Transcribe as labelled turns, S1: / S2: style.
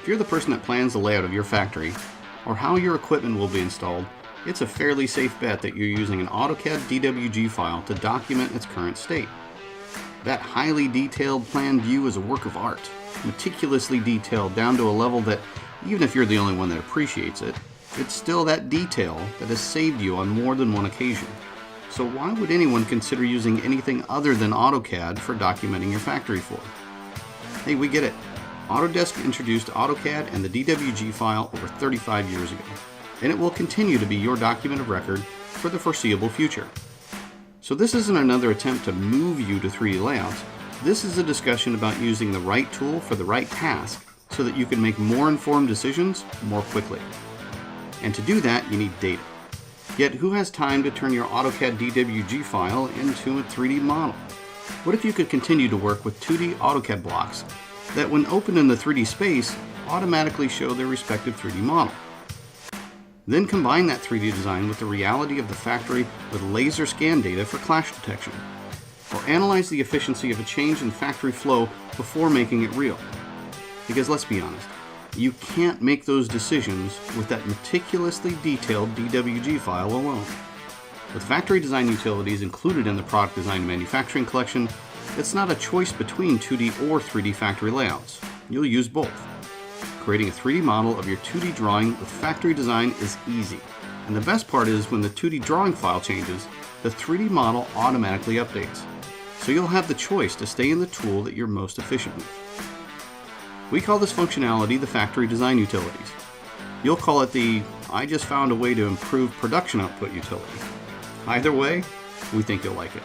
S1: If you're the person that plans the layout of your factory, or how your equipment will be installed, it's a fairly safe bet that you're using an AutoCAD DWG file to document its current state. That highly detailed plan view is a work of art, meticulously detailed down to a level that, even if you're the only one that appreciates it, it's still that detail that has saved you on more than one occasion. So why would anyone consider using anything other than AutoCAD for documenting your factory floor? Hey, we get it. Autodesk introduced AutoCAD and the DWG file over 35 years ago, and it will continue to be your document of record for the foreseeable future. So this isn't another attempt to move you to 3D layouts. This is a discussion about using the right tool for the right task so that you can make more informed decisions more quickly. And to do that, you need data. Yet who has time to turn your AutoCAD DWG file into a 3D model? What if you could continue to work with 2D AutoCAD blocks that, when opened in the 3D space, automatically show their respective 3D model? Then combine that 3D design with the reality of the factory with laser scan data for clash detection. Or analyze the efficiency of a change in factory flow before making it real. Because let's be honest, you can't make those decisions with that meticulously detailed DWG file alone. With factory design utilities included in the Product Design and Manufacturing collection, it's not a choice between 2D or 3D factory layouts. You'll use both. Creating a 3D model of your 2D drawing with factory design is easy. And the best part is when the 2D drawing file changes, the 3D model automatically updates. So you'll have the choice to stay in the tool that you're most efficient with. We call this functionality the factory design utilities. You'll call it the I just found a way to improve production output utility. Either way, we think you'll like it.